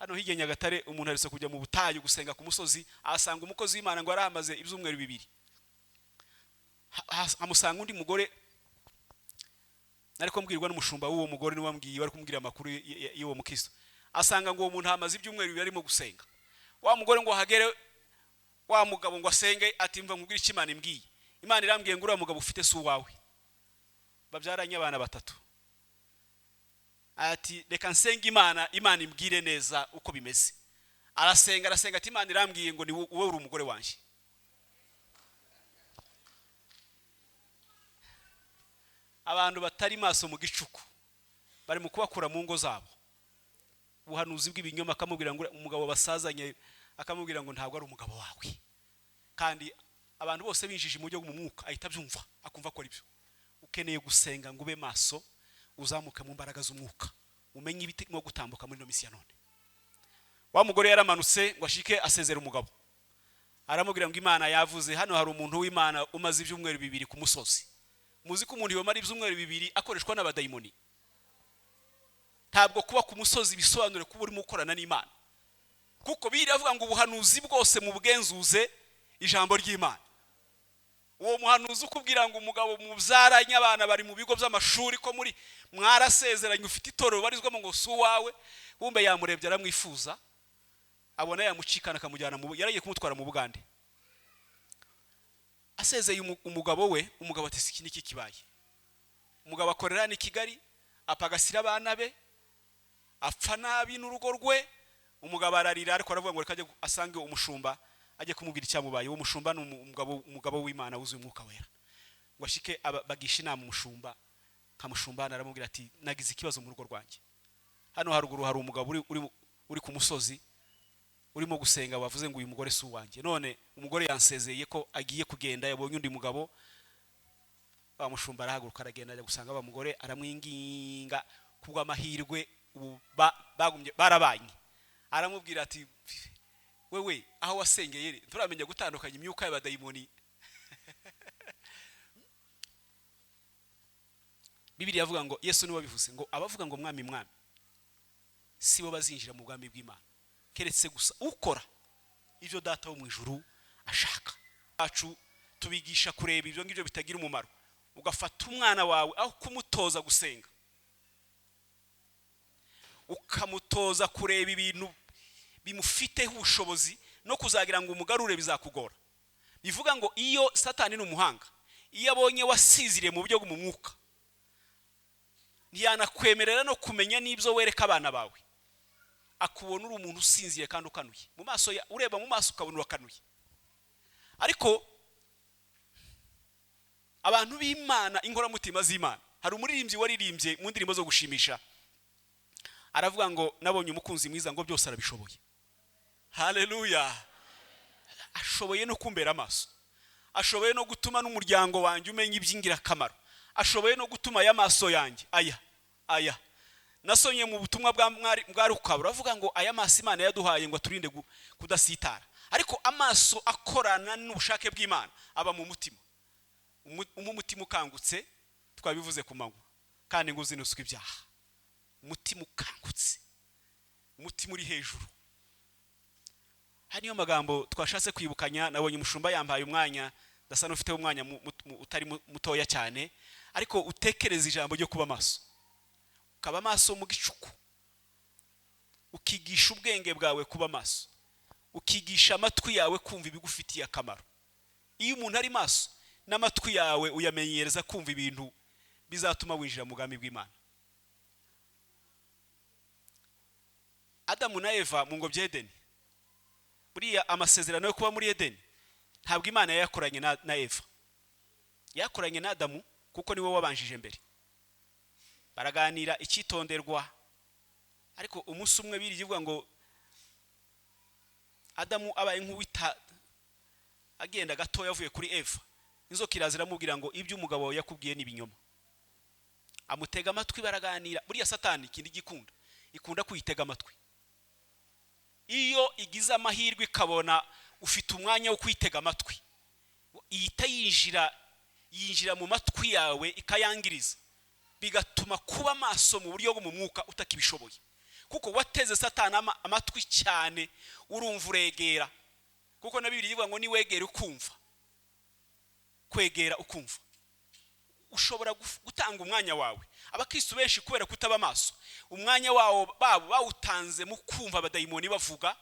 hano hirya Nyagatare umuntu aretse kujya mu butayu gusenga ku musozi, asanga umukozi w'Imana ngo arahamaze ibyumweru 2. Amusanga undi mugore, nariko mbwirwa n'umushumba w'uwo mugore ni wambwiye bari kumbwira amakuru y'uwo mukristo. Asanga ngo uwo muntu hamaze ibyumweru 2 arimo gusenga. Wa mugore ngo hagere wa mugabo ngo asenge, ati mva nkubwira iki Imana imbwiye. Imana irambwiye ngo uriya mugabo ufite si uwawe. Babyaranye abana 3. Ati reka nsenga Imana imbwire neza uko bimeze. Arasenga ati Imana irambwiye ngo ni wowe uri umugore wanje. Abantu batari maso mu gicuku bari mu kubakura mu ngo zabo. Ubuhanuzi bw'ibinyoma akamubwira ngo umugabo basazanye, akamubwira ngo ntabwo ari umugabo wawe. Kandi abantu bose binjije mu buryo bw'umwuka ahita byumva, akumva ko ari byo. Ukeneye gusenga ngo ube maso, uzamuke mu mbaraga z'umwuka, umenye ibiti no gutambuka muri no misi ya none. Wa mugore yaramanutse ngo ashike asezera umugabo. Aramubwira ngo Imana yavuze hano hari umuntu w'Imana umaze ibyumweru 2 ku musozi. Muzi ko umuntu yomara ibyumweru 2 akoreshwa n'abadayimoni. Ntabwo kuba ku musozi bisobanure kuba urimo gukorana n'Imana. Kuko biravuga ngo ubuhanuzi bwose mu bwenzuze ijambo ry'Imana. Uwo muhanuzi ukubwira ngo umugabo mubyaranye abana bari mu bigo by'amashuri ko muri mwarasezeranye ufite itorero barizwamo ngo su wawe, wumbe yamurebye aramwifuza, abona yamucikana akamujyana mu yaragiye kumutwara mu Bugande. Asezeye umugabo we, umugabo ati siki niki kibaye. Umugabo akorera ni Kigali, apagasira abana be, apfa nabi n'urugo rwe. Umugabo ararira ariko aravuga ngo reka ajye asange umushumba ajye kumubwira icyamubaye. Uwo mushumba ni umugabo w'Imana wuzuye umwuka wera. Ngo ashike bagisha inama umushumba, kamushumba aramubwira ati nagize ikibazo mu rugo rwanjye. Hano haruguru hari umugabo uri ku musozi urimo gusenga, bavuze ngo uyu mugore si uwanjye. None umugore yansezeye ko agiye kugenda, yabonye undi mugabo. Wa mushumba arahaguruka aragenda ajya gusanga ba mugore, aramwinginga kubwa amahirwe bagumye barabanye. Aramubwira ati wewe aho wasengeye turamenya gutandukanya imyuka y'abadayimoni. Bibiliya yavuga ngo Yesu niwe bivuze ngo abavuga ngo mwami mwami sibo bazinjira mu bwami bw'Imana, keretse gusa ukora ivyo data wo mu ijuru ashaka. Acu tubigisha kureba ivyo ngivyo bitagira umumaro, ugafata umwana wawe aho kumutoza gusenga, ukamutoza kureba ibintu bimufiteho ubushobozi no kuzagira ngo umugarure bizakugora. Bivuga ngo iyo Satani n'umuhanga, iyo abonye wasizire mu buryo bw'umwuka, ntiyanakwemerera no kumenya n'ibyo wereka abana bawe. Akubona uri umuntu usinziye kandi ukanuye mu maso, ureba mu maso ukabona urakanuye. Ariko abantu b'Imana, inkoramutima z'Imana, hari umuririmbyi waririmbye mu ndirimbo zo gushimisha, aravuga ngo nabonye umukunzi mwiza ngo byose arabishoboye. Haleluya. Ashoboye no kumbera amaso, ashoboye no gutuma n'umuryango wanjye umenya ibyingira kamaro, ashoboye no gutuma aya maso yanjye aya nasonye mu butumwa bwa Ruka buravuga ngo aya maso Imana yaduhaye ngo turinde kudasitara. Ariko amaso akorana n'ubushake bw'Imana aba mu mutima. Umutima ukangutse twabivuze ku manywa kandi ngo uzinuswe ibyaha. Umutima ukangutse, umutima uri hejuru. Haniyo magambo twashatse kwibukanya. Nabonye umushumba yambaye umwanya, ndasa n'ufite umwanya utari mutoya cyane, ariko utekereza ijambo ryo kuba maso. Ukaba maso mu gicuku, ukigisha ubwenge bwawe kuba maso, ukigisha amatwi yawe kumva ibigufitiye akamaro. Iyo umuntu ari maso n'amatwi yawe uyamenyereza kumva ibintu bizatuma winjira mu bwami bw'Imana. Adamu na Eva mu ngobyi y'Edeni, buriya amasezerano yo kuba muri Edeni ntabwo Imana yayakoranye na Eva, yakoranye na Adamu kuko niwe wabanjije mbere. Baraganira icyitonderwa, ariko umunsi umwe birivuga ngo Adamu abaye nk'uwita agenda gato yavuye kuri Eva, inzoka irazira amubwira ngo ibyo umugabo yakubwiye ni ibinyoma. Amutega amatwi baraganira. Buriya Satani ikindi gikunda, ikunda kwitega amatwi. Iyo igize amahirwe ikabona ufite umwanya wo kwitega amatwi, ihita yinjira mu matwi yawe ikayangiriza, bigatuma kuba maso mu buryo bwo mu mwuka utakibishoboye. kuko wateze satana amatwi cyane urumva uregera, kuko na Bibiliya ivuga ngo ni wegera ukumva, kwegera ukumva. Ushobora gutanga umwanya wawe. Abakristo benshi kubera kutaba amaso, umwanya wabo bawutanze mu kumva abadayimoni bavuga,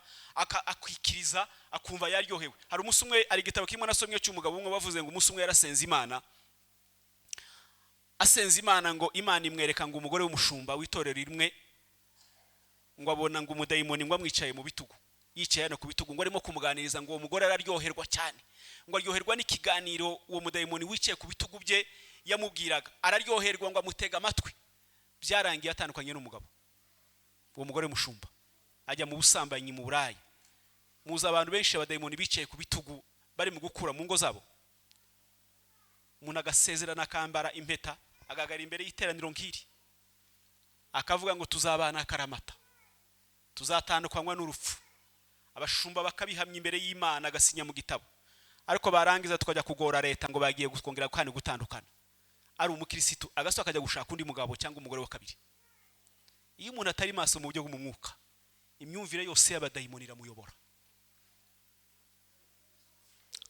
akwikiriza akumva yaryohewe. Hari umunsi umwe ari igitabo kimwe nasomye cy'umugabo umwe bavuze ngo umunsi umwe yarasenze Imana, asenze Imana ngo Imana imwereka ngo umugore w'umushumba w'itorero rimwe, ngo abona ngo umudayimoni ngo amwicaye mu bitugu, yicaye hano ku bitugu, ngo arimo kumuganiriza, ngo uwo mugore araryoherwa cyane, ngo aryoherwa n'ikiganiro uwo mudayimoni wicaye ku bitugu bye yamubwiraga, araryoherwa ngo amutega amatwi. Byarangiye atandukanye n'umugabo. Uwo mugore w'umushumba ajya mu busambanyi, mu burayi. Muza abantu benshi abadayimoni bicaye ku bitugu bari mu gukura mu ngo zabo. Umuntu agasezerana akambara impeta, agagara imbere y'iteraniro nk'iri, akavuga ngo tuzabana akaramata, tuzatandukanywa n'urupfu. Abashumba bakabihamya imbere y'Imana, agasinya mu gitabo. Ariko barangiza tukajya kugora leta ngo bagiye kongera kandi gutandukana. Ari umukirisitu agaso akajya gushaka undi mugabo cyangwa umugore wa kabiri. Iyo umuntu atari maso mu buryo bw'umwuka, imyumvire yose y'abadayimoni iramuyobora.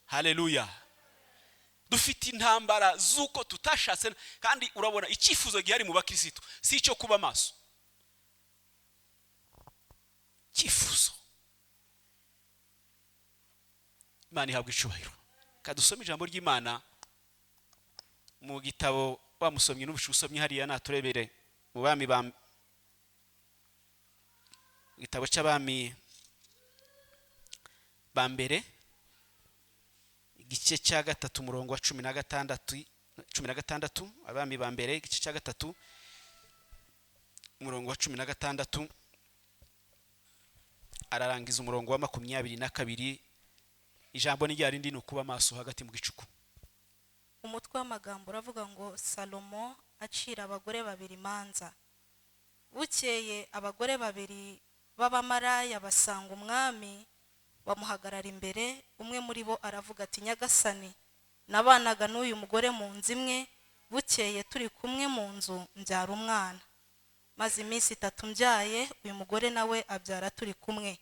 Haleluya. Dufite intambara zuko tutashatse, kandi urabona icyifuzo gihari mu bakirisitu si cyo kuba maso. Cyifuzo Imana ihabwa icubahiro. Kadusome ijambo ry'Imana mu gitabo bamusomye n'ubushusomye hariya naturebere mu bami ba gitabo cy'abami ba mbere igice cya 3 umurongo wa 16, abami ba mbere igice cya 3 umurongo wa 16 ararangiza umurongo wa 22. Ijambo ni ryarindi no kuba maso hagati mu gicuku. Umutwe w'amagambo uravuga ngo Salomo acira abagore babiri imanza. Bukeye abagore babiri b'abamaraya basanga umwami, bamuhagarara imbere. Umwe muri bo aravuga ati, Nyagasani, nabanaga n'uyu mugore mu nzu imwe, bukeye turi kumwe mu nzu mbyara umwana. Maze iminsi 3 mbyaye, uyu mugore nawe abyara turi kumwe.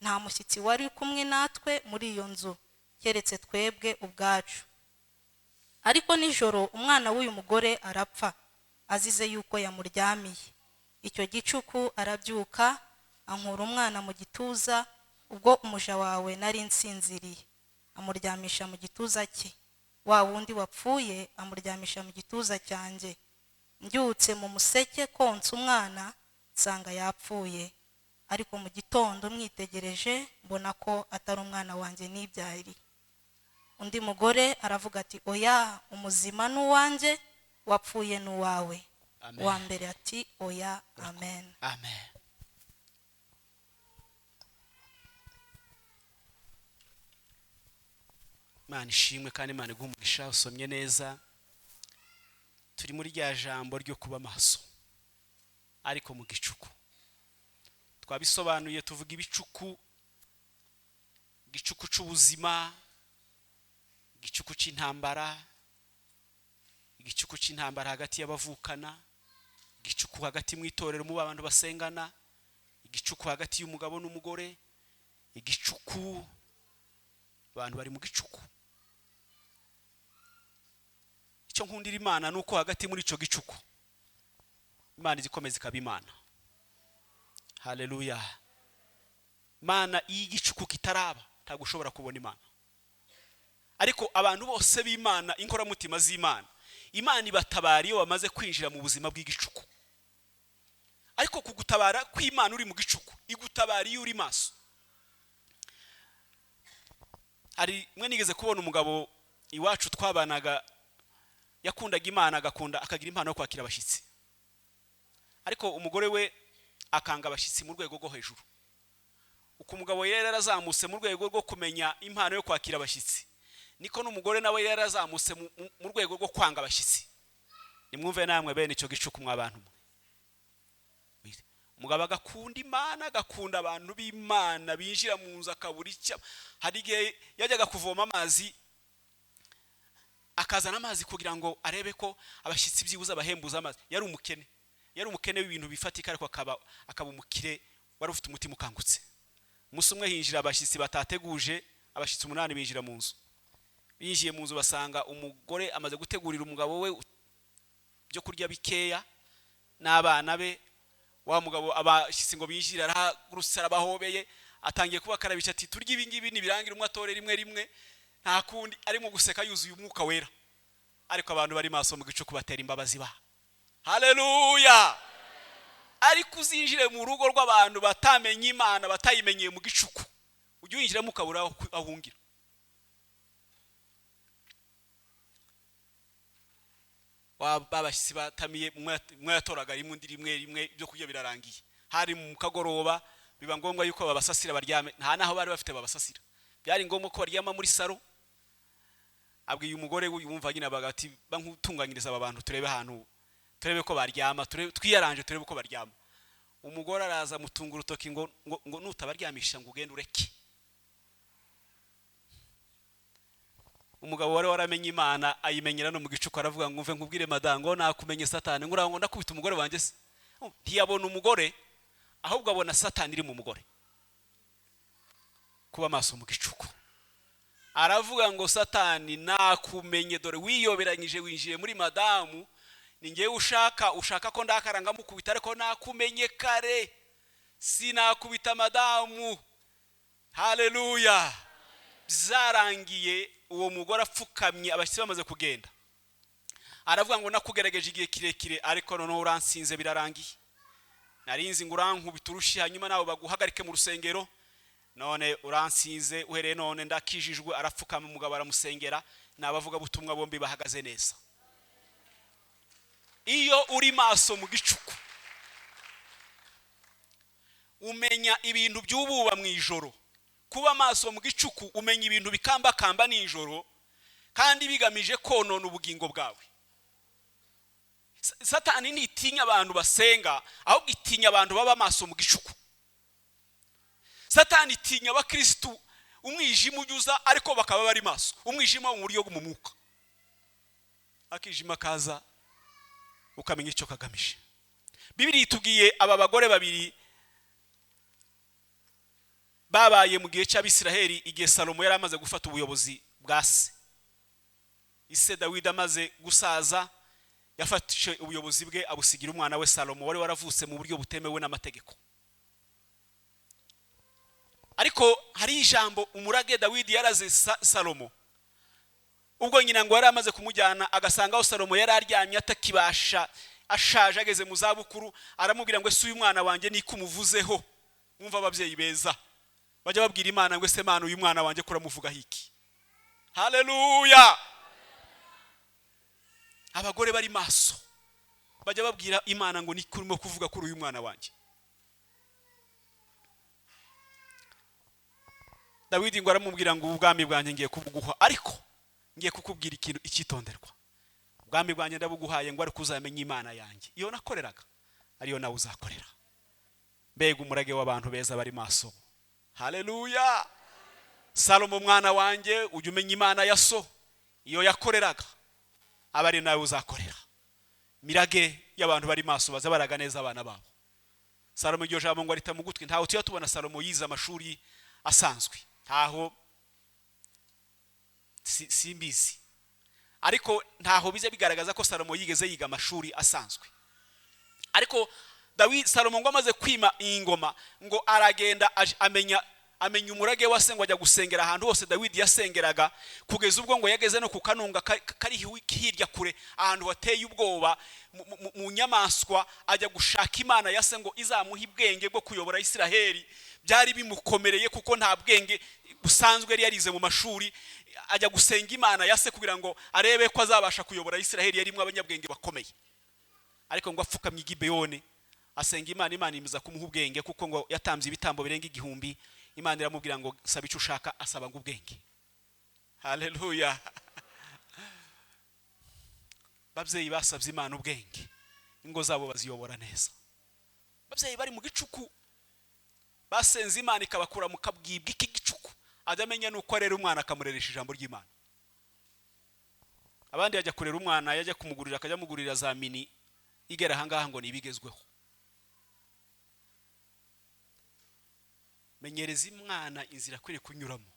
Nta mushyitsi wari kumwe natwe muri iyo nzu keretse twebwe ubwacu. Ariko nijoro umwana w'uyu mugore arapfa, azize yuko yamuryamiye. Icyo gicuku arabyuka, ankura umwana mu gituza, ubwo umuja wawe nari nsinziriye, amuryamisha mu gituza cye. Wa wundi wapfuye amuryamisha mu gituza cyanjye. Mbyutse mu museke konsa umwana, nsanga yapfuye. Ariko mu gitondo mwitegereje mbona ko atari umwana wanjye nibyariri. Undi mugore aravuga ati, oya, umuzima n'uwanjye, wapfuye n'uwawe. Wa mbere ati, oya, amen. Amen. Imana ishimwe kandi Imana igumugisha. Usomye neza, turi muri rya jambo ryo kuba maso ariko mu gicuku. Twabisobanuye tuvuga ibicuku, igicuku cy'ubuzima, igicuku cy'intambara, igicuku cy'intambara hagati y'abavukana, igicuku hagati mu itorero mu abantu basengana, igicuku hagati y'umugabo n'umugore, igicuku abantu bari mu gicuku. Icyo nkundira Imana nuko hagati muri ico gicuku Imana izikomeza ikaba Imana. Haleluya. Mana igicuku kitaraba ntabwo ushobora kubona Imana. Ariko abantu bose b'Imana, inkora mutima z'Imana, Imana ibatabara iyo bamaze kwinjira mu buzima bw'igicuku. Ariko kugutabara kw'Imana uri mu gicuku igutabara iyo uri maso. Ari mwe nigeze kubona umugabo iwacu twabanaga, yakundaga Imana, agakunda akagira impano yo kwakira abashyitsi. Ariko umugore we akanga abashyitsi mu rwego rwo hejuru. Uko umugabo yari yarazamutse mu rwego rwo kumenya impano yo kwakira abashyitsi, niko n'umugore nawe yari yarazamutse mu rwego rwo kwanga abashyitsi. Nimwumve namwe bene icyo gicuku mw'abantu mwe. Umugabo agakunda Imana, agakunda abantu b'Imana binjira mu nzu akabura icyo. Hari igihe yajyaga kuvoma amazi, akazana amazi kugira ngo arebe ko abashyitsi byibuza bahembuza amazi. Yari umukene, yari umukene w'ibintu bifatika ariko akaba umukire wari ufite umutima ukangutse. Umunsi umwe hinjira abashyitsi batateguje, abashyitsi 8 binjira mu nzu. Binjiye mu nzu basanga umugore amaze gutegurira umugabo we byo kurya bikeya n'abana be. Wa mugabo abashyitsi ngo binjira aragurusara bahobeye, atangiye kubakarabisha ati turya ibi ngibi nibirangira umwe atore rimwe nta kundi, arimo guseka yuzuye umwuka wera. Ariko abantu bari maso mu gicuku batera imbabazi ba. Haleluya! Ariko uzinjire mu rugo rw'abantu batamenye Imana, batayimenyeye mu gicuku, ujye winjira mu kabura ahungira. Babashyitsi batamiye mwe yatoraga rimwe byo kurya birarangiye. Hari mu kagoroba biba ngombwa yuko babasasira baryame, nta naho bari bafite babasasira. Byari ngombwa ko baryama muri saro. Abwiye umugore yumva nyine bagati bankutunganyiriza aba bantu turebe ahantu, turebe ko baryama, twiyaranje turebe ko baryama. Umugore araza mutunga urutoki ngo nutabaryamisha ngo ugende ureke. Umugabo wari waramenye Imana ayimenyera no mu gicuku aravuga ngo mve nkubwire madango nakumenye Satani ngura ngo ndakubita umugore wanje se. Ntiyabona umugore ahubwo abona Satani iri mu mugore. Kuba maso mu gicuku. Aravuga ngo Satani nakumenye, dore wiyoberanyije winjiye muri madamu, ningiye ushaka ko ndakaranga mukubita ariko nakumenye kare, sinakubita madamu. Haleluya! Zarangiye uwo mugore apfukamye abashyitsi bamaze kugenda. Aravuga ngo nakugerageje igihe kirekire ariko none uransinze birarangiye. Narinzi ngo urankubita urushi hanyuma nawe baguhagarike mu rusengero, none uransinze uhereye none ndakijijwe. Arapfukama umugabo aramusengera, nabavuga ubutumwa bombi bahagaze neza. Iyo uri maso mu gicuku umenya ibintu by'ububa mu ijoro. Kuba maso mu gicuku umenya ibintu bikamba nijoro kandi bigamije konona ubugingo bwawe. Satani ntitinya abantu basenga, ahubwo itinya abantu baba maso mu gicuku. Satani itinya abakristo umwijima ujuza ariko bakaba bari maso, umwijima mu buryo bw'umwuka. Akijima kaza ukamenya icyo kagamije. Bibiliya itubwiye aba bagore babiri babaye mu gihe cy'Abisiraheli igihe Salomo yari amaze gufata ubuyobozi bwa se. Ise Dawidi amaze gusaza yafatishe ubuyobozi bwe abusigira umwana we Salomo wari waravutse mu buryo butemewe n'amategeko. Ariko hari ijambo umurage Dawidi yaraze Salomo. Ubwo nyina ngo yari amaze kumujyana agasanga aho Salomo yari aryamye atakibasha, ashaje ageze mu zabukuru, aramubwira ngo ese uyu mwana wanjye ni kumuvuzeho. Mwumva ababyeyi beza bajya babwira Imana ngo ese Mana uyu mwana wanjye kuramuvuga hiki. Haleluya! Abagore bari maso bajya babwira Imana ngo ni kurimo kuvuga kuri uyu mwana wanjye. Dawidi ngo aramubwira ngo ubwami bwanjye ngiye kubuguha, ariko ngiye kukubwira ikintu icyitonderwa. Ubwami bwanjye ndabuguhaye ngo ari kuzamenya Imana yanjye, iyo nakoreraga ariyo nawe uzakorera. Mbega umurage w'abantu beza bari maso. Haleluya! Salomo mwana wanjye ujye umenya Imana ya so, iyo yakoreraga abari nawe uzakorera. Mirage y'abantu bari maso baza baraga neza abana babo. Salomo iryo jambo ngo arita mu gutwi. Ntaho tuya tubona Salomo yize amashuri asanzwe, ntaho simbizi, ariko ntaho bize bigaragaza ko Salomo yigeze yiga amashuri asanzwe. Ariko Salomo ngo amaze kwima ingoma ngo aragenda amenya umurage wa se ngo ajya gusengera ahantu hose Dawidi yasengeraga, kugeza ubwo ngo yageze no ku kanunga kari hirya kure ahantu hateye ubwoba mu nyamaswa, ajya gushaka Imana ya se ngo izamuha ubwenge bwo kuyobora Isiraheli. Byari bimukomereye kuko nta bwenge busanzwe yari yarize mu mashuri. Ajya gusenga Imana ya se kugira ngo arebe ko azabasha kuyobora Isiraheli, yarimo abanyabwenge bakomeye. Ariko ngo apfukamye Gibeyoni asenga Imana, Imana imiza kumuha ubwenge kuko ngo yatambye ibitambo birenga 1000. Imana iramubwira ngo saba icyo ushaka, asaba ngo ubwenge. Haleluya! Babyeyi basabye Imana ubwenge, ingo zabo baziyobora neza. Babyeyi bari mu gicuku basenze Imana ikabakura mu kabwibwi k'igicuku, adamenya nuko arera umwana akamureresha ijambo ry'Imana. Abandi yajya kurera umwana, yajya kumugurira akajya mugurira za mini igera ahangaha ngo nibigezweho. Menyereza imwana inzira kwire kunyuramo,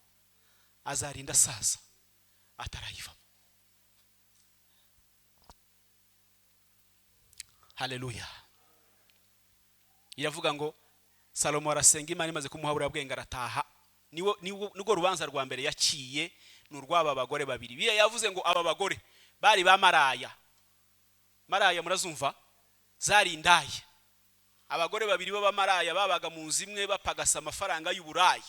azarinda asaza atarayivamo. Haleluya. Iravuga ngo Salomo arasenga Imana imaze kumuhabura bwenge arataha. Nigo rubanza rwa mbere yaciye n'urwaba bagore babiri. Biye yavuze ngo aba bagore bari ba maraya. Maraya murazumva zari indaye. Abagore babiri baba maraya babaga mu nzimwe bapagasa amafaranga y'uburayi.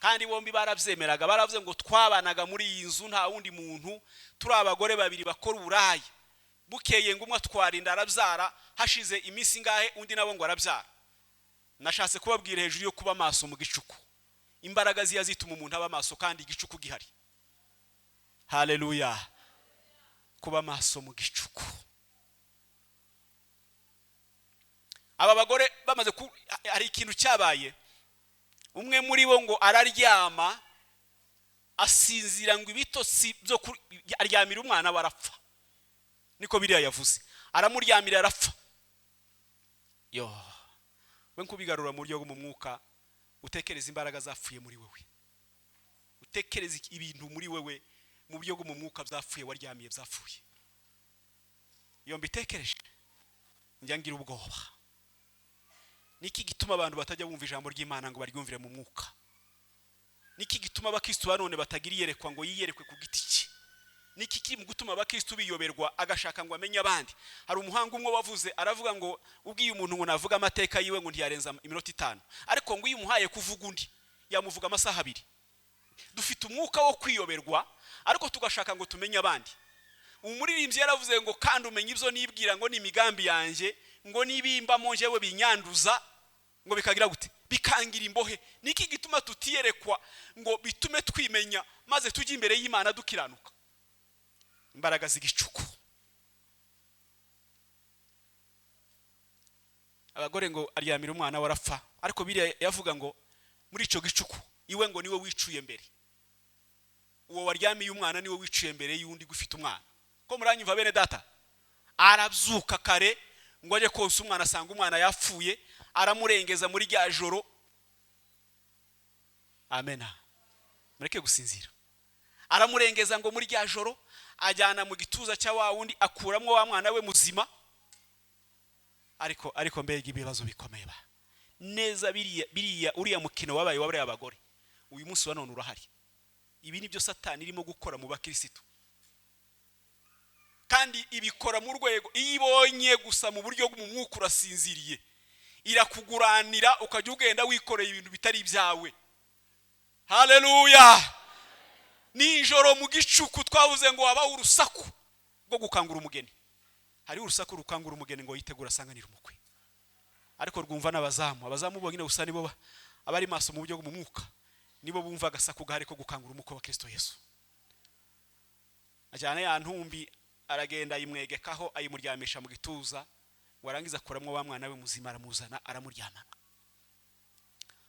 Kandi bombi baravyemeraga, baravuze ngo twabanaga muri iyi nzu nta wundi muntu, turi abagore babiri bakora uburayi. Bukeye ngo umwe atwarinda arabyara, hashize iminsi ngahe undi nabo ngo arabyara. Nashatse kubabwira hejuru yo kuba maso mu gicuku. Imbaraga ziya zituma umuntu aba maso kandi igicuku gihari. Haleluya. Kuba maso mu gicuku. Aba bagore bamaze hari ikintu cyabaye. Umwe muri bo ngo araryama asinzira ngo ibitotsi byo aryamira umwana barapfa. Niko biriya yavuze. Aramuryamira arapfa. Yo. We nkubigarura mu buryo bwo mu mwuka, utekereza imbaraga zapfuye muri wewe. Utekereza ibintu muri wewe mu buryo bwo mu mwuka byapfuye waryamiye byapfuye. Iyo mbitekereje njya ngira ubwoba. Niki gituma abantu batajya bumva ijambo ry'Imana ngo baryumvire mu mwuka? Niki gituma abakristo banone batagira yerekwa ngo yiyerekwe ku giti cye? Niki kiri mu gutuma abakristo biyoberwa agashaka ngo amenye abandi? Hari umuhanga umwe wavuze aravuga ngo ubwiye umuntu ngo navuga amateka yiwe ngo ntiyarenza iminota 5, ariko ngo yumuhaye kuvuga undi yamuvuga amasaha 2. Dufite umwuka wo kwiyoberwa ariko tugashaka ngo tumenye abandi. Umuririmbyi yaravuze ngo kandi umenye ibyo nibwira ngo ni imigambi yanjye, ngo nibimba mo jewe binyanduza ngo bikagira gute, bikangira imbohe. Niki gituma tutiyerekwa ngo bitume twimenya maze tujye imbere y'Imana dukiranuka? Imbaraga z'igicuku. Abagore ngo aryamira umwana warapfa, ariko biri yavuga ngo muri ico gicuku iwe ngo niwe wicuye mbere. Uwo waryamiye umwana niwe wicuye mbere y'undi gufite umwana. Ko muranyumva bene data? Arabyuka kare ngo aje konsa umwana, asanga umwana yapfuye, aramurengeza muri rya joro. Amena. Mureke gusinzira. Aramurengeza ngo muri rya joro ajyana mu gituza cya wa wundi akuramwo wa mwana we muzima. Ariko mbega ibibazo bikomeye ba. Neza biriya uriya mukino wabaye wabare abagore. Uyu munsi wa none urahari. Ibi nibyo Satani irimo gukora mu bakristo. Kandi ibikora mu rwego ibonye gusa mu buryo bw'umwuka urasinziriye. Irakuguranira ukajya ugenda wikoreye ibintu bitari ibyawe. Haleluya. Nijoro mu gicuku twavuze ngo waba urusaku rwo gukangura umugeni. Hari urusaku rukangura umugeni ngo yitegura sanganira umukwe. Ariko rwumva abazamu bonyine gusa nibo abari maso mu buryo bwo mu mwuka. Nibo bumva agasaku gahari ko gukangura umukwe wa Kristo Yesu. Ajyana ya ntumbi aragenda yimwegekaho ayimuryamisha mu gituza, warangiza kuramwo wa mwana we muzima aramuzana aramuryama.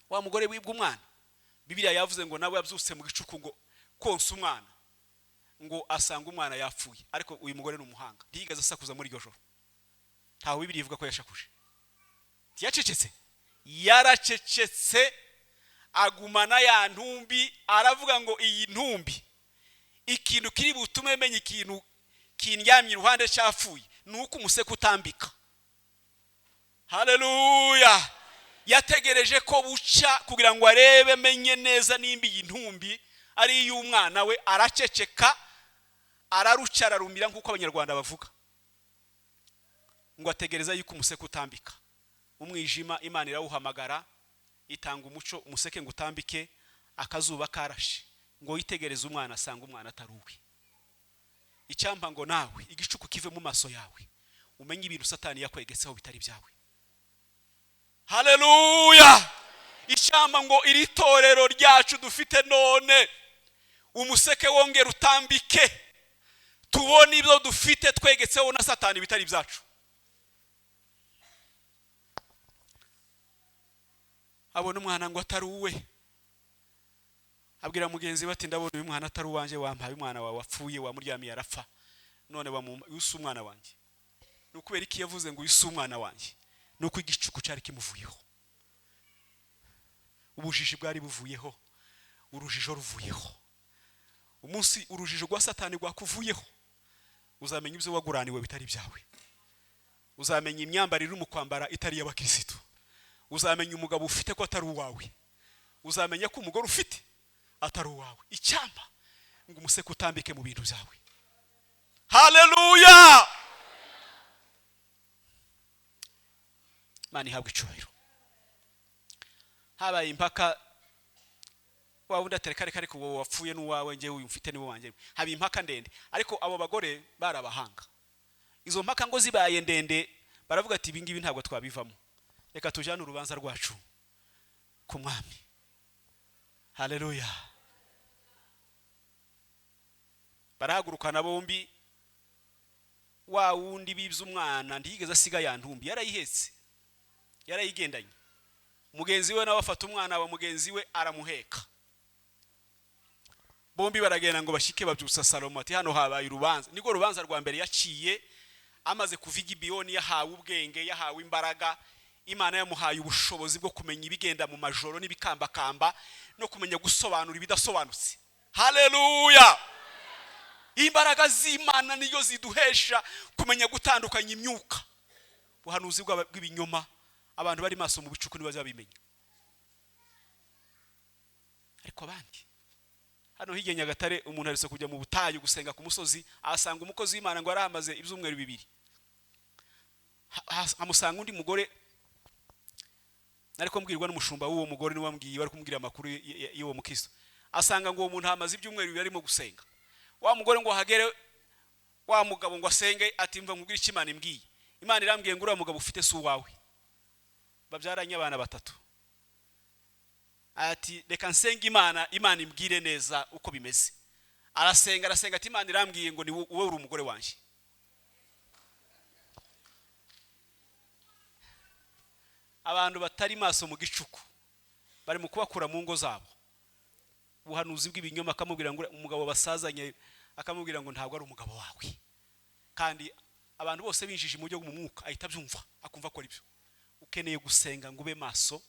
Wa mugore wibwa umwana, Bibiliya yavuze ngo nawe yabyutse mu gicuku ngo konsa umwana, ngo asanga umwana yapfuye. Ariko uyu mugore ni umuhanga, ntiyigeze asakuza muri iryo joro. Ntaho Bibiliya ivuga ko yashakuje. Ntiyacecetse, yaracecetse agumana ya ntumbi. Aravuga ngo iyi ntumbi ikintu kiri butume menye ikintu kindyamye iruhande cyapfuye nuko umuseke utambika. Haleluya. Yategereje ko buca kugira ngo arebe menye neza nimba iyi ntumbi ari y'umwana we. Araceceka, araruca, ararumira nkuko abanyarwanda bavuga, ngo ategereza yuko umuseke utambika. Umwijima Imana irawuhamagara, itanga umuco, umuseke ngo utambike. Akazuba karashe ngo yitegereze umwana, asanga umwana ataruwe. Icyamba ngo nawe igicuku kive mu maso yawe, umenye ibintu Satani yakwegetseho bitari byawe. Haleluya. Icyamba ngo iri torero ryacu dufite none, umuseke wongera utambike, tubone ibyo dufite twegetseho na Satani bitari byacu. Abona umwana ngo ataruwe, abwira mugenzi bati ndabona uyu mwana atari uwanje, wampaye umwana wawe wapfuye, wamuryamiye arapfa, none yusa umwana wanjye. nukubera iki yavuze ngo yise umwana wanjye nuko igicuku cyari kimuvuyeho, ubujiji bwari buvuyeho, urujijo ruvuyeho. Umunsi urujijo rwa Satani rwakuvuyeho, uzamenya ibyo waguraniwe bitari byawe, uzamenya imyambarire mu kwambara itari y'abakristo, uzamenya umugabo ufite ko atari uwawe, uzamenya ko umugore ufite atari uwawe. Icyamba ngo umuseke utambike mu bintu byawe. Haleluya! Mani habwe icyubahiro. Habaye impaka, wawe ndatereka reka wowe wapfuye n'uwawe ngewe uyu mfite niwe wanjye. Haba impaka ndende, ariko abo bagore barabahanga. Izo mpaka ngo zibaye ndende baravuga ati ibingibi ntabwo twabivamo, reka tujane urubanza rwacu ku mwami. Haleluya! Barahagurukana bombi, wa wundi bibye umwana ndiyigeze asiga yantumbi, yarayihetse yarayigendanye. Mugenzi we nawe afata umwana wa mugenzi we aramuheka. Bombi baragenda ngo bashike babyutsa Salomo ati hano habaye urubanza. Niko rubanza rwa mbere yaciye amaze kuviga ibiyoni, yahawe ubwenge, yahawe imbaraga. Imana yamuhaye ubushobozi bwo kumenya ibigenda mu majoro n'ibikambakamba no kumenya gusobanura ibidasobanutse. Haleluya! Imbaraga z'Imana niyo ziduhesha kumenya gutandukanya imyuka. Ubuhanuzi bw'ibinyoma, abantu bari maso mu bicuku ntibazabimenya. Ariko abandi hano hirya Nyagatare, umuntu aretse kujya mu butayu gusenga ku musozi, asanga umukozi w'Imana ngo arahamaze ibyumweru 2. Amusanga undi mugore, nariko mbwirwa n'umushumba w'uwo mugore ni wambwiye, bari kumbwira amakuru y'uwo mukristo. Asanga ngo uwo muntu hamaze ibyumweru 2 arimo gusenga. Wa mugore ngo hagere wa mugabo ngo asenge ati mva nkubwira iki Imana imbwiye. Imana irambwiye ngo uriya mugabo ufite su wawe, babyaranye abana 3. Ati reka nsenga Imana imbwire neza uko bimeze. Arasenga ati Imana irambwiye ngo ni wowe uri umugore wanje. Abantu batari maso mu gicuku bari mu kubakura mu ngo zabo. Ubuhanuzi bw'ibinyoma akamubwira ngo umugabo basazanye, akamubwira ngo ntabwo ari umugabo wawe. Kandi abantu bose binjije mu buryo mu mwuka ahita byumva, akumva ko ari byo. Ukeneye gusenga ngo ube maso,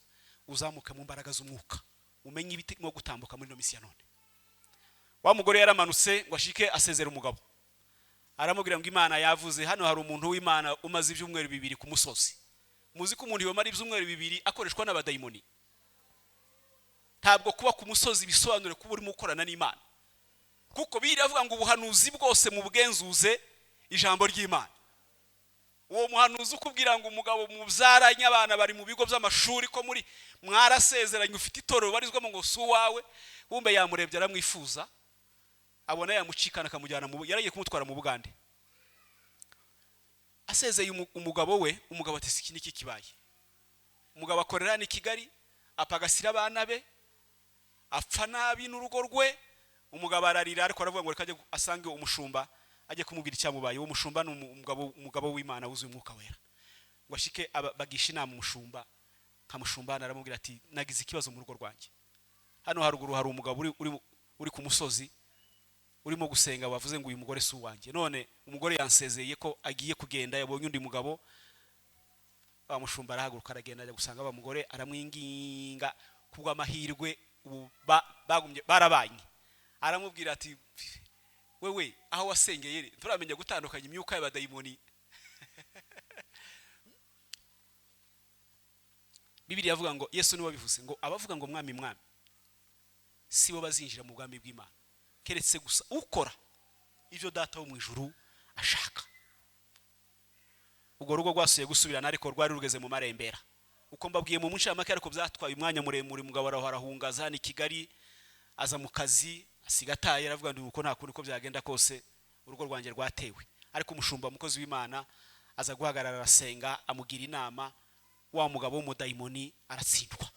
uzamuke mu mbaraga z'umwuka, umenye ibiti no gutambuka muri no misi ya none. Wa mugore yaramanutse ngo ashike asezera umugabo. Aramubwira ngo Imana yavuze hano hari umuntu w'Imana umaze ibyumweru 2 ku musozi. Muzi ko umuntu yomara ibyumweru 2 akoreshwa n'abadayimoni. Ntabwo kuba ku musozi bisobanure kuba urimo gukorana n'Imana, kuko biravuga ngo ubuhanuzi bwose mu bwenzuze ijambo ry'Imana. Uwo muhanuzi ukubwira ngo umugabo mubyaranye abana bari mu bigo by'amashuri ko muri mwarasezeranye ufite itoro barizwamo ngo su wawe, wumbe yamurebye aramwifuza, abona yamucikana akamujyana mu yaragiye kumutwara mu Bugande. Asezeye umugabo we, umugabo ati iki niki kibaye. Umugabo akorera ni Kigali, apagasira abana be, apfa nabi n'urugo rwe. Umugabo ararira ariko aravuga ngo reka ajye asange umushumba ajye kumubwira icyamubaye. Uwo mushumba ni umugabo w'Imana wuzuye umwuka wera. Ngo ashike bagisha inama umushumba, nkamushumbana aramubwira ati nagize ikibazo mu rugo rwanjye. Hano haruguru hari umugabo uri ku musozi urimo gusenga, wavuze ngo uyu mugore si uwanjye. None umugore yansezeye ko agiye kugenda, yabonye undi mugabo. Wa mushumba arahaguruka aragenda ajya gusanga wa mugore, aramwinginga kubwa amahirwe bagumye barabanye. Aramubwira ati wewe aho wasengeye turamenya gutandukanya imyuka y'abadayimoni. Bibiliya avuga ngo Yesu ni wabivuze ngo abavuga ngo mwami mwami sibo bazinjira mu bwami bw'Imana, keretse gusa ukora ivyo data wo mu ijuru ashaka. Ugo rugo rwasuye gusubirana ariko rwari rugeze mu marembera. Uko mbabwiye mu munsi y'amake ariko byatwaye umwanya muremure. Mugabo arahungaza ni Kigali, aza mu kazi asigataye, aravuga ngo uko nta kundi ko byagenda kose urugo rwanjye rwatewe. Ariko umushumba mukozi w'Imana aza guhagarara arasenga, amugira inama. Wa mugabo w'umudayimoni aratsindwa.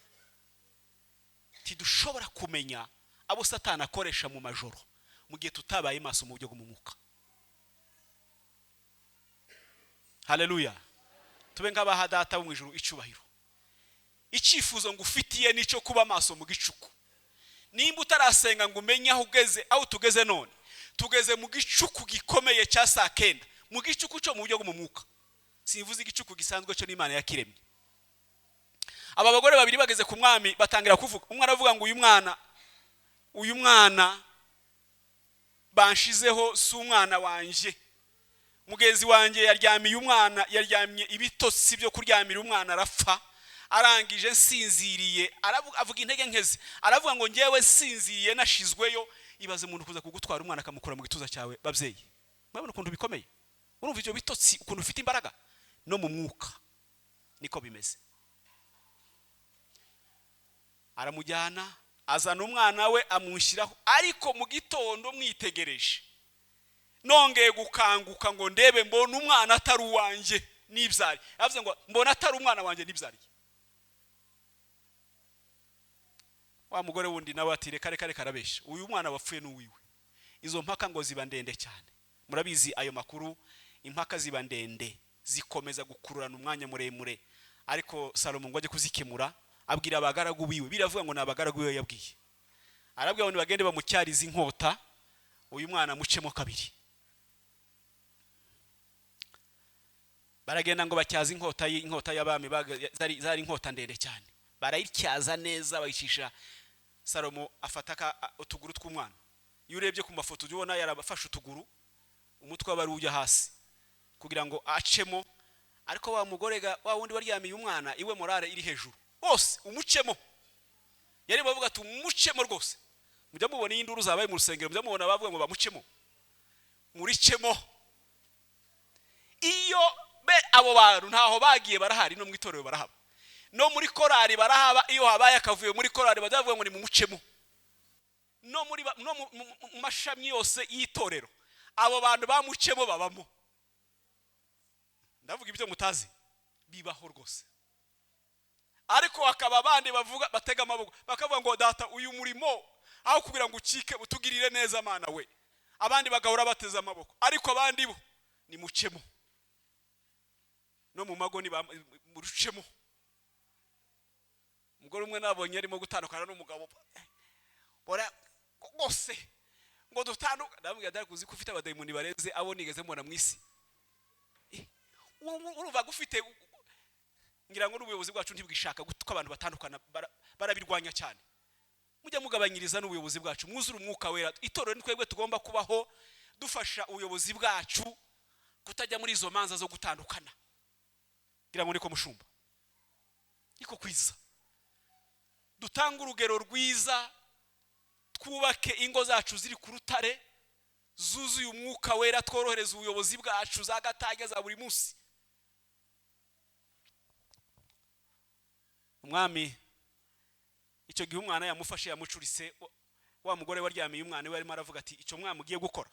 Tidushobora kumenya abo Satani akoresha mu majoro mu gihe tutabaye maso mu buryo bw'umwuka. Haleluya! Tube nk'abaha data wo mu ijuru icubahiro. Icifuzo ngufitiye nico kuba maso mu gicuku. Nimba utarasenga ngo umenye aho ugeze, aho tugeze none tugeze mu gicuku gikomeye cya saa 9, mu gicuku cyo mu buryo bw'umwuka. sivuze igicuku gisanzwe cyo n'Imana yakiremye. Aba bagore babiri bageze ku mwami batangira kuvuga. Umwe aravuga ngo uyu mwana banshizeho si umwana wanje, mugenzi wanje yaryamiye umwana, yaryamye ibitotsi byo kuryamira umwana arapfa, arangije nsinziriye, avuga intege nkeze, aravuga ngo ngewe nsinziriye nashizweyo. Ibaze umuntu kuza kugutwara umwana akamukura mu gituza cyawe. Babyeyi, murabona ukuntu bikomeye? Urumva ibyo bitotsi ukuntu ufite imbaraga no mu mwuka niko bimeze. Aramujyana, azana umwana we amushyiraho, ariko mu gitondo mwitegereje nongeye gukanguka ngo ndebe mbona umwana atari uwanje nibyari. Yavuze ngo mbona atari umwana wanje nibyari. Wa mugore wundi nawe ati reka karabesha, uyu mwana wapfuye n'uwiwe. Izo mpaka ngo ziba ndende cyane. Murabizi ayo makuru, impaka ziba ndende, zikomeza gukururana umwanya muremure. Ariko Salomo ngo aje kuzikemura, abwira abagaragu biwe. Biravuga ngo nabagaragu biwe yabwiye. Arabwira ngo bagende bamucyariza inkota, uyu mwana mucemo kabiri. Baragenda ngo bacyaza inkota y'abami, zari inkota ndende cyane. Barayityaza neza bayicisha. Salomo afata utuguru tw'umwana. Iyo urebye ku mafoto ubona yarabafashe utuguru, umutwe wabari ujya hasi kugira ngo acemo. Ariko wa mugore wa wundi waryamiye umwana, iwe morale iri hejuru, bose umucemo. Yari bavuga ati umucemo rwose. Mujya mubona induru zabaye mu rusengero, mujya mubona bavuga ngo bamucemo, muricemo. Iyo abo bantu ntaho bagiye barahari, no mu itorero barahaba, no muri korari barahaba. Iyo habaye akavuye muri korari badavuga ngo ni mu mucemo. No mu mashami yose y'itorero abo bantu bamucemo babamo. Ndavuga ibyo mutazi bibaho rwose. Ariko akaba abandi bavuga batega amaboko bakavuga ngo data uyu murimo aho kugira ngo ucike utugirire neza mana we. Abandi bagahora bateza amaboko, ariko abandi bo ni mucemo. No mu mago ni murucemo. Umugore umwe nabonye arimo gutandukana n'umugabo, bora gose ngo dutandukana. Ndabwira dare kuzi ko ufite abadayimoni barenze abo nigeze mbona mu isi. Uruva gufite, ngira ngo n'ubuyobozi bwacu ntibwishaka ko abantu batandukana, barabirwanya cyane. Mujya mugabanyiriza n'ubuyobozi bwacu, mwuzure umwuka wera. Itorero twebwe tugomba kubaho dufasha ubuyobozi bwacu kutajya muri izo manza zo gutandukana. Ngira ngo niko mushumba, niko kwiza. Dutanga urugero rwiza, twubake ingo zacu ziri ku rutare, zuzuye umwuka wera, tworohereza ubuyobozi bwacu za gatanya za buri munsi. Umwami icyo gihe umwana yamufashe yamucurise, wa mugore waryamiye umwana we arimo aravuga ati icyo mwana ugiye gukora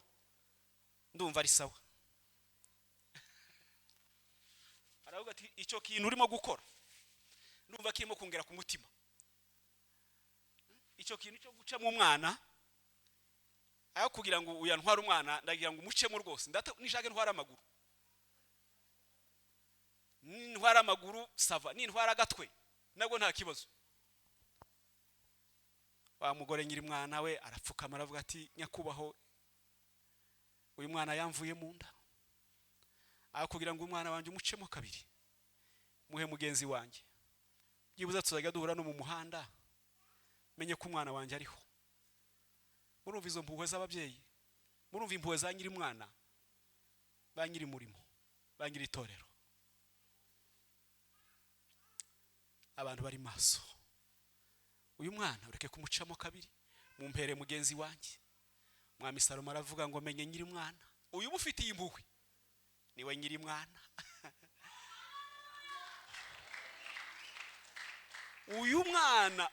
ndumva ari sawa. Aravuga ati icyo kintu urimo gukora ndumva kirimo kungera ku mutima. Icyo kintu cyo guca mu mwana, aho kugira ngo uyantware umwana, ndagira ngo umucemo rwose. Nishake ntwara amaguru, ntwara amaguru sava, ntwara agatwe nabwo nta kibazo. Wa mugore nyiri mwana we arapfukama aravuga ati nyakubaho, uyu mwana yamvuye mu nda, aho kugira ngo umwana wanjye umucemo kabiri, muhe mugenzi wanjye. Byibuze tuzajya duhura no mu muhanda, menye ko umwana wanjye ariho. Murumva izo mpuhwe z'ababyeyi? Murumva impuhwe za nyiri mwana, ba nyiri murimo, ba nyiri itorero? Abantu bari maso, uyu mwana ureke kumucamo kabiri, mumpere mugenzi wanjye. Mwami Salomo aravuga ngo menye nyiri mwana, uyu mufitiye impuhwe niwe nyiri mwana.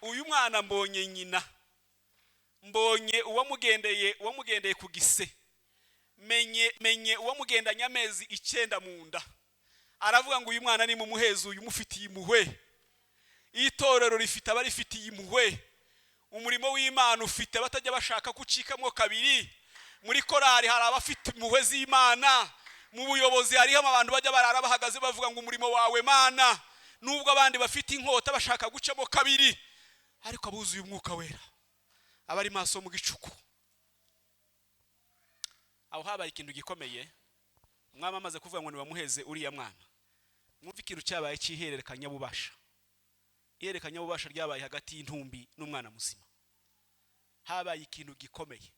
Uyu mwana mbonye nyina, mbonye uwamugendeye ku gise, menye uwamugendanye amezi 9 mu nda. Aravuga ngo uyu mwana ni mumuheza, uyu mufitiye impuhwe. Itorero rifite abarifitiye impuhwe, umurimo w'Imana ufite batajya bashaka kucikamo kabiri. Muri korari hari abafite impuhwe z'Imana, mu buyobozi hariho abantu bajya barara bahagaze bavuga ngo umurimo wawe Mana. Nubwo abandi bafite inkota bashaka gucamo kabiri, ariko abuzuye umwuka wera, abari maso mu gicuku. Aho habaye ikintu gikomeye. Umwami amaze kuvuga ngo nibamuheze uriya mwana, mwumva ikintu cyabaye cyihererekanya bubasha. Ihererekanya bubasha ryabaye hagati y'intumbi n'umwana muzima. Habaye ikintu gikomeye.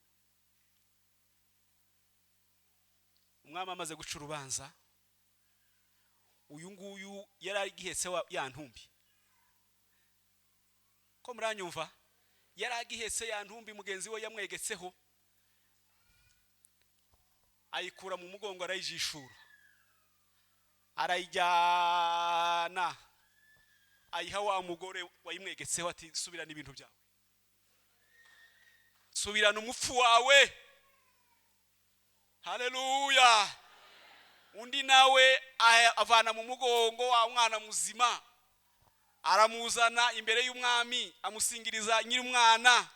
Umwami amaze guca urubanza, uyu nguyu yari gihetse ya ntumbi. Ko muranyumva? Yari agihetse ya ntumbi mugenzi we yamwegetseho, ayikura mu mugongo arayijishura, arayijyana ayiha wa mugore wayimwegetseho ati subirana ibintu byawe, subirana umupfu wawe. Haleluya. Undi nawe avana mu mugongo wa mwana muzima, aramuzana imbere y'umwami, amusingiriza nyiri umwana.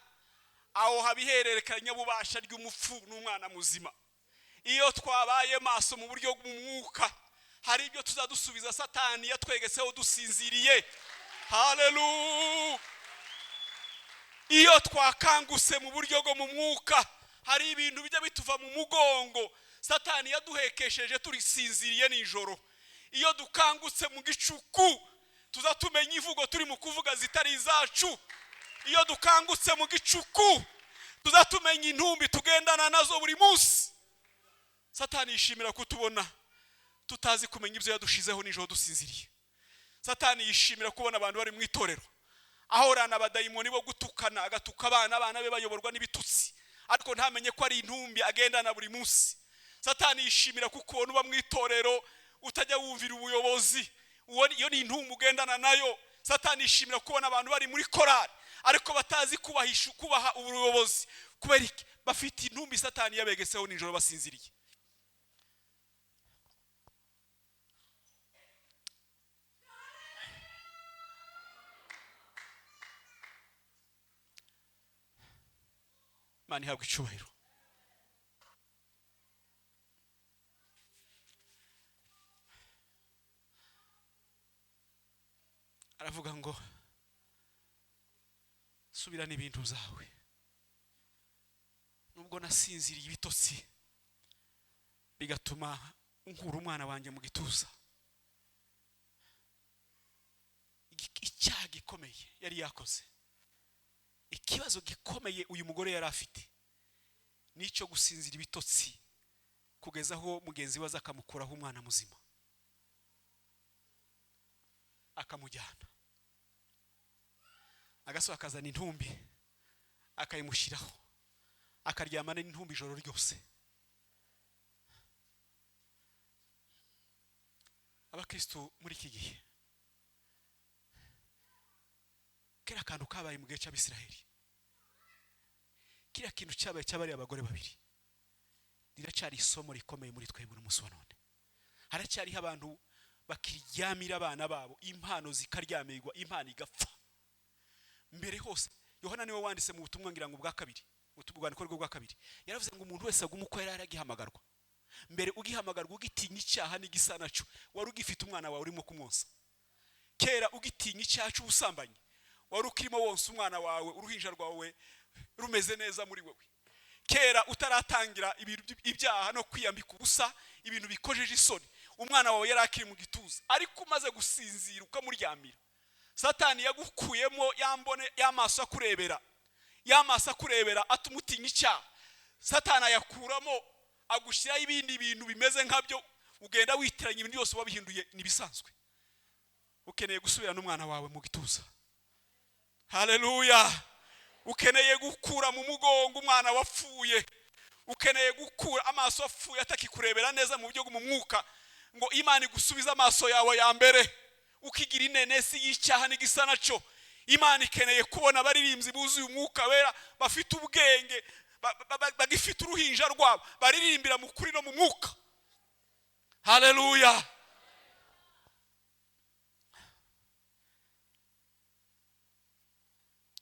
Aho habihererekanya bubasha ry'umupfu n'umwana muzima. Iyo twabaye maso mu buryo bw'umwuka, hari ibyo tuzadusubiza Satani yatwegeseho dusinziriye. Haleluya. Iyo twakanguse mu buryo bwo mu mwuka, hari ibintu bijya bituva mu mugongo Satani yaduhekesheje turisinziriye nijoro. Iyo dukangutse mu gicuku, tuzatumenya ivugo turi mu kuvuga zitari izacu. Iyo dukangutse mu gicuku, tuzatumenya intumbi tugendana nazo buri munsi. Satani yishimira kutubona tutazi kumenya ibyo yadushizeho nijoro dusinziriye. Satani yishimira kubona abantu bari mu itorero ahorana abadayimoni bo gutukana, agatuka abana be bayoborwa n'ibitutsi, ariko ntamenye ko ari intumbi agendana buri munsi. Satani yishimira kukubona uba mu itorero utajya wumvira ubuyobozi, iyo ni intumbi ugendana nayo. Satani yishimira kubona abantu bari muri korari ariko batazi kubaha ubuyobozi, kubera iki? Bafite intumbi Satani yabegeseho nijoro basinziriye. Mani habwa icyubahiro. Aravuga ngo subirana ibintu zawe. Nubwo nasinziriye ibitotsi bigatuma nkura umwana wanjye mu gituza, icyaha gikomeye yari yakoze, ikibazo gikomeye uyu mugore yari afite nicyo gusinzira ibitotsi kugeza aho mugenzi we akamukuraho umwana muzima akamujyana, agasohoka akazana intumbi akayimushyiraho, akaryamana n'intumbi ijoro ryose. Abakristo muri iki gihe, kera kantu kabaye mu gihe cy'Abisiraheli, kira kintu cyabaye cyabari abagore babiri, riracyari isomo rikomeye muri twebwe n'umunsi wa none. Haracyariho abantu bakiryamira abana babo, impano zikaryamirwa, impano igapfa. Mbere hose Yohana niwe wanditse mu butumwa ngira ngo bwa kabiri, ubwandiko rwo bwa kabiri, yaravuze ngo umuntu wese aguma uko yari agihamagarwa. Mbere ugihamagarwa ugitinya icyaha n'igisa naco, wari ugifite umwana wawe urimo kumwonsa. Kera ugitinya icyaha cy'ubusambanyi, wari ukirimo wonsa umwana wawe, uruhinja rwawe rumeze neza muri wewe. Kera utaratangira ibyaha no kwiyambika ubusa, ibintu bikojeje isoni, umwana wawe yari akiri mu gituza, ariko umaze gusinzira ukamuryamira, Satani yagukuyemo y'amaso akurebera atumutinya icyaha. Satani yakuramo agushyiraho ibindi bintu bimeze nkabyo, ugenda witiranya ibintu byose wabihinduye nibisanzwe. Ukeneye gusubira n'umwana wawe mu gituza. Haleluya. Ukeneye gukura mu mugongo umwana wapfuye, ukeneye gukura amaso apfuye atakikurebera neza mu buryo bw'umwuka, ngo Imana igusubiza amaso yawe ya mbere, ukigira inenesi y'icyaha n'igisa naco. Imana ikeneye kubona abaririmbyi buzuye umwuka wera, bafite ubwenge, bagifite uruhinja rwabo, baririmbira mu kuri no mu mwuka. Haleluya.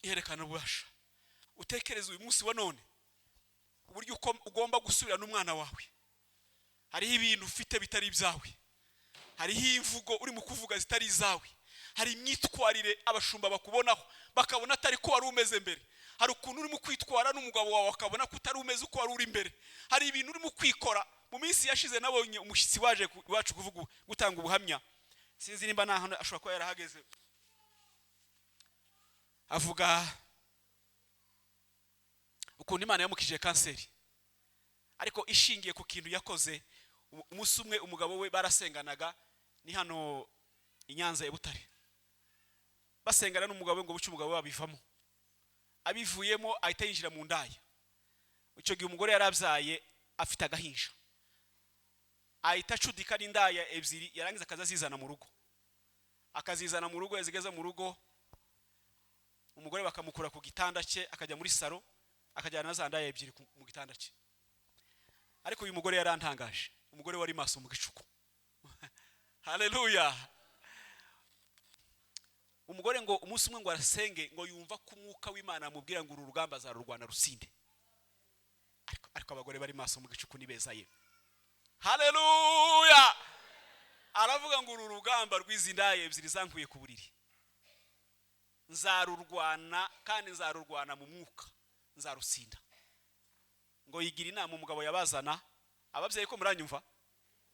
Yerekana ububasha. Utekereza uyu munsi wa none uburyo ugomba gusubira n'umwana wawe. Hariho ibintu ufite bitari ibyawe, hariho imvugo uri mu kuvuga zitari izawe, hari imyitwarire abashumba bakubonaho bakabona atari ko wari umeze mbere, hari ukuntu uri mu kwitwara n'umugabo wawe akabona ko utari umeze uko wari uri imbere, hari ibintu uri mu kwikora. Mu minsi yashize nabonye umushyitsi waje iwacu kuvuga gutanga ubuhamya, sinzi nimba naho ashobora kuba yarahageze avuga ukuntu Imana yamukije kanseri ariko ishingiye ku kintu yakoze. Umunsi umwe umugabo we barasenganaga ni hano Inyanza Butare, basengana n'umugabo we ngo buce umugabo babivamo, abivuyemo ahita yinjira mu ndaya. Icyo gihe umugore yarabyaye afite agahinja, ahita acudika n'indaya ebyiri, yarangiza akazazizana mu rugo, akazizana mu rugo. Yazigeza mu rugo umugore bakamukura ku gitanda cye akajya muri saro, akajyana na za ndaya ebyiri mu gitanda cye. Ariko uyu mugore yarantangaje, umugore wari maso mu gicuku. Haleluya. Umugore ngo umunsi umwe ngo arasenge ngo yumva ko umwuka w'Imana amubwira ngo uru rugamba azarurwana rusinde. Ariko abagore bari maso mu gicuku ni beza ye. Haleluya. Aravuga ngo uru rugamba rw'izindaye ebyiri zankuye ku buriri nzarurwana, kandi nzarurwana mu mwuka, nzarusinda. Ngo yigira inama umugabo yabazana. Ababyeyi ko muranyumva,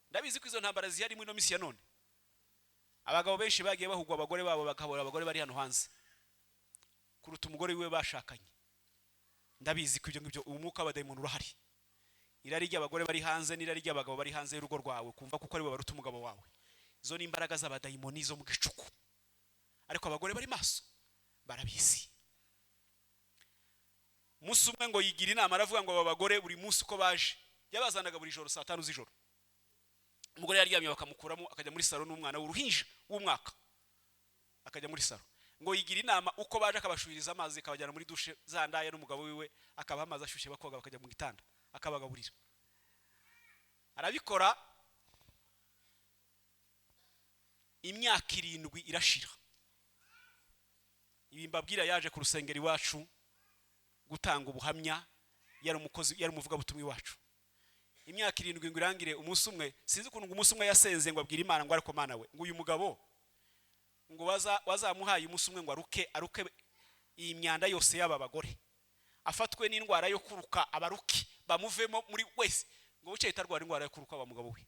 ndabizi ko izo ntambara zihari muri no misi ya none. Abagabo benshi bagiye bahugwa abagore babo, bakabura abagore bari hano hanze kuruta umugore wiwe bashakanye. Ndabizi ko ibyo ngibyo umwuka w'abadayimoni urahari. Irari ry'abagore bari hanze n'irari ry'abagabo bari hanze y'urugo rwawe, kumva kuko ari bo baruta umugabo wawe. Izo ni imbaraga z'abadayimoni zo mu gicuku. Ariko abagore bari maso barabizi. Umunsi umwe ngo yigira inama, aravuga ngo aba bagore buri munsi uko baje yabazanaga buri joro saa 5 z'ijoro. Umugore yaryamye bakamukuramo akajya muri saro n'umwana w'uruhinja w'umwaka, akajya muri saro. Ngo yigira inama uko baje akabashuririza amazi, akabajyana muri dushe za ndaya n'umugabo wiwe, akabaha amazi ashyushye bakoga, bakajya mu gitanda akabagaburira. Arabikora imyaka 7 irashira. Ibi mbabwira yaje ku rusengero iwacu gutanga ubuhamya, yari umukozi, yari umuvuga butumwa iwacu. Imyaka 7 ngo irangire, umunsi umwe sinzi ukuntu umunsi umwe yasenze ngo abwira Imana ngo ariko Mana we, ngo uyu mugabo ngo wazamuhaye umunsi umwe ngo aruke iyi myanda yose y'aba bagore, afatwe n'indwara yo kuruka, abaruki bamuvemo muri wese. Ngo bucye itarwara indwara yo kuruka aba mugabo we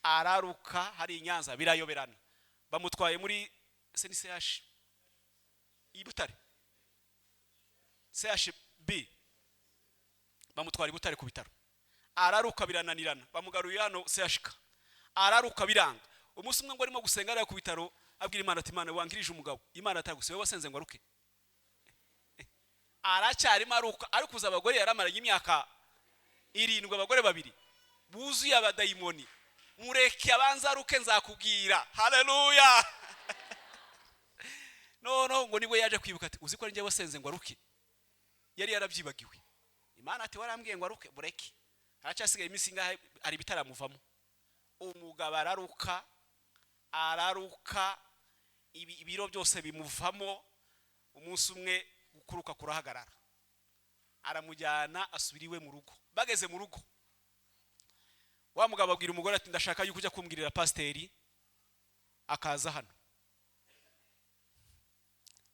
araruka. Hari Inyanza birayoberana, bamutwaye muri CNCH Ibutare, CHB, bamutwara Ibutare ku bitaro. Araruka birananirana, bamugaruye hano CHK, araruka biranga. Umunsi umwe ngo arimo gusenga ari ku bitaro, abwira Imana ati Imana wangirije umugabo. Imana ataguse, wowe wasenze ngo aruke. Aracyari maruka, ari kuza abagore yaramaranye imyaka 7, abagore babiri buzuye abadayimoni. Mureke abanza aruke nzakubwira. Haleluya. No ngo nibwo yaje kwibuka ati uzi ko ari njye wasenze ngo aruke. Yari yarabyibagiwe. Imana ati warambwiye ngo aruke, mureke. Aracyasigaye iminsi ngahe ari bitaramuvamo. Umugabo araruka ibiro byose bimuvamo. Umunsi umwe gukuruka kurahagarara, aramujyana asubiriwe mu rugo. Bageze mu rugo, wa mugabo abwira umugore ati ndashaka yuko ujya kumbwirira pasiteri akaza hano.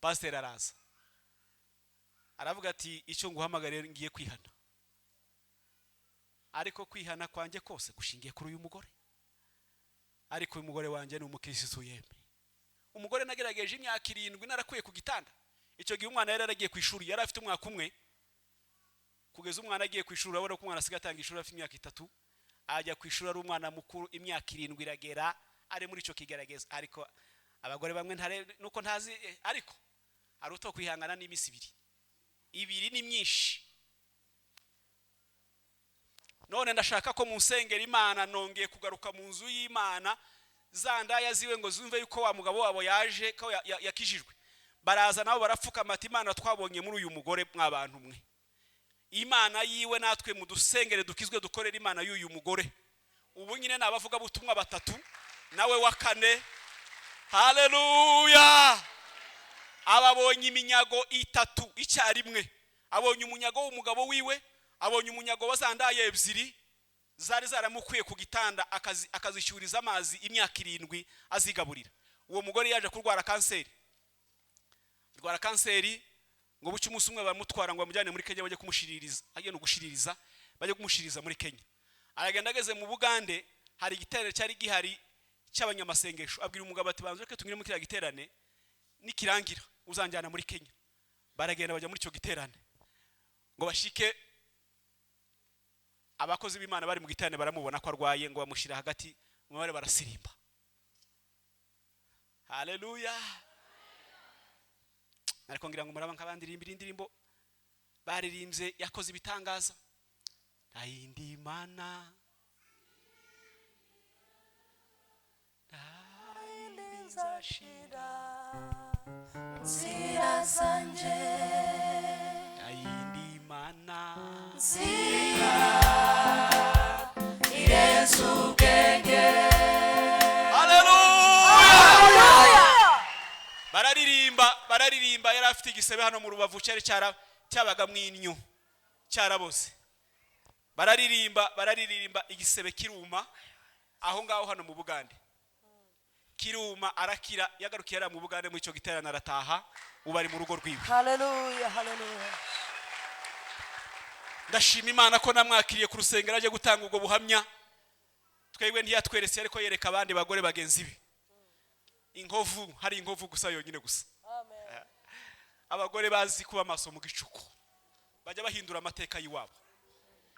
Pasiteri araza, aravuga ati icyo nguhamagara ngiye kwihana, ariko kwihana kwanjye kose gushingiye kuri uyu mugore. Ariko uyu mugore wanjye ni umukirisitu yemwe. Umugore nagerageje imyaka 7 narakuye ku gitanda. Icyo gihe umwana yari aragiye ku ishuri, yari afite umwaka umwe. Kugeza umwana agiye ku ishuri, abona ko umwana asigatanga ishuri afite imyaka 3, ajya ku ishuri ari umwana mukuru. Imyaka 7 iragera ari muri icyo kigerageza. Ariko abagore bamwe nuko ntazi, ariko aruto kwihangana n'imisi 2 ni myinshi. None ndashaka ko munsengera Imana nongeye kugaruka mu nzu y'Imana, za ndaya ziwe ngo zumve yuko wa mugabo wabo yaje ko yakijijwe. Baraza nabo barapfuka amati, Imana twabonye muri uyu mugore mw'abantu mwe, Imana yiwe natwe mudusengere dukizwe dukorera Imana y'uyu mugore. Ubu nyine nabavuga butumwa 3 nawe wa 4. Haleluya. Ababonye iminyago 3 icyarimwe. Abonye umunyago w'umugabo wiwe, abonye umunyago wazandaye 2 zari zaramukuye ku gitanda, akazishyuriza amazi imyaka 7 azigaburira. Uwo mugore yaje kurwara kanseri. Rwara kanseri ngo bucye umunsi umwe bamutwara ngo bamujyane muri Kenya, bajye kumushiririza, agiye no gushiririza, bajye kumushiririza muri Kenya. Aragenda ageze mu Bugande, hari igiterane cyari gihari cy'abanyamasengesho abwira umugabo ati banze reke tunyire mu kiriya giterane nikirangira uzanjyana muri Kenya. Baragenda bajya muri cyo giterane ngo bashike abakozi b'Imana bari mu giterane baramubona ko arwaye ngo bamushira hagati umubare barasirimba. Haleluya. Ariko ngira ngo muraba nk'abandirimbira indirimbo baririmbye yakoze ibitangaza. Ayindi Mana nzashira nzira zanje ayindi Mana nzira Yesu ubwenge. Haleluya. Bararirimba yari afite igisebe hano mu rubavu cyabaga mwinyu cyaraboze. Bararirimba igisebe kiruma aho ngaho hano mu Bugande. Kiruma arakira yagarukiye mu Bugande muri cyo giterana arataha ubari mu rugo rwiwe. Haleluya, haleluya. Ndashima Imana ko namwakiriye ku rusengero aje gutanga ubwo buhamya. Twebwe ntiyatweretse ariko yereka abandi bagore bagenzi be. Inkovu hari inkovu gusa yonyine gusa. Amen. Abagore bazi kuba maso mu gicuku bajya bahindura amateka yiwabo.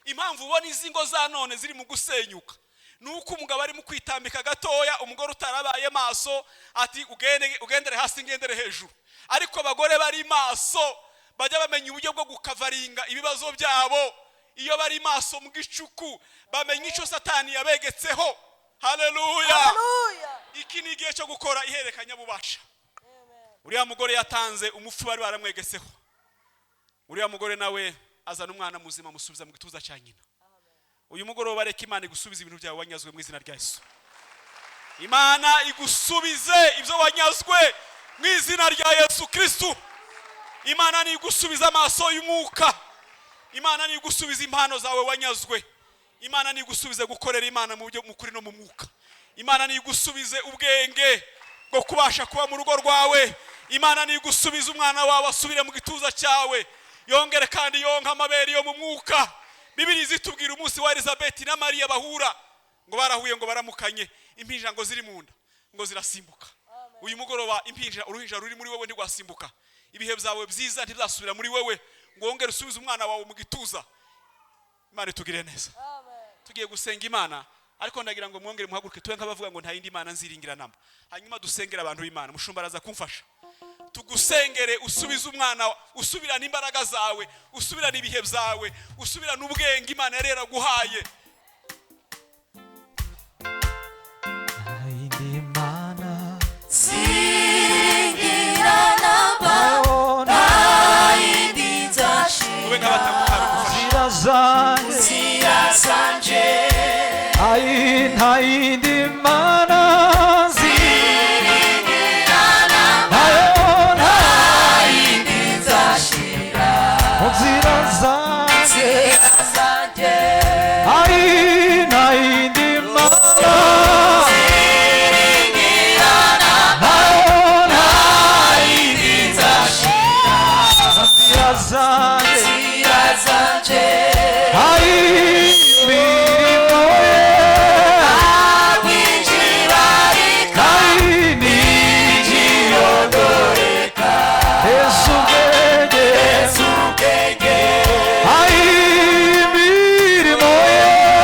Impamvu ubona izi ngo za none ziri mu gusenyuka nuko umugabo ari mu kwitambika gatoya umugore utarabaye maso ati ugendere hasi ngendere hejuru. Ariko abagore bari maso bajya bamenya uburyo bwo gukavaringa ibibazo byabo. Iyo bari maso mu gicuku bamenya icyo Satani yabegetseho. Haleluya. Haleluya. Iki ni igihe cyo gukora iherekanya bubasha. Uriya mugore yatanze umufu bari baramwegetseho. Uriya mugore nawe azana umwana muzima musubiza mu gituza cya nyina. Uyu mugoroba bareka Imana igusubiza ibintu byawe wanyazwe mu izina rya Yesu. Imana igusubize ibyo wanyazwe mu izina rya Yesu Kristo. Imana ni igusubiza amaso y'umwuka. Imana ni igusubiza impano zawe wanyazwe. Imana ni igusubize gukorera Imana mu buryo mukuri no mu mwuka. Imana ni igusubize ubwenge bwo kubasha kuba mu rugo rwawe. Imana ni igusubiza umwana wawe asubire mu gituza cyawe. Yongere kandi yonka amabere yo mu mwuka. Bibiri zitubwira umunsi wa Elizabeth na Maria bahura ngo barahuye ngo baramukanye impinja ngo ziri munda ngo zirasimbuka. Uyu mugoroba impinja uruhinja ruri muri wewe ntigwasimbuka. Ibihe byawe byiza ntibizasubira muri wewe ngo wongere usubize umwana wawe mu gituza. Imana tugire neza. Tugiye gusenga Imana ariko ndagira ngo mwongere muhaguruke tuwe nkabavuga ngo nta yindi Imana nziringira namba. Hanyuma dusengera abantu b'Imana. Mushumba araza kumfasha. Tugusengere usubize umwana usubirana imbaraga zawe usubirana ibihe byawe usubirana ubwenge Imana yarera guhaye. Ayindi Mana singira namba ayindi nzashira Ube nk'abatamukara zira zanje ayindi ayindi Mana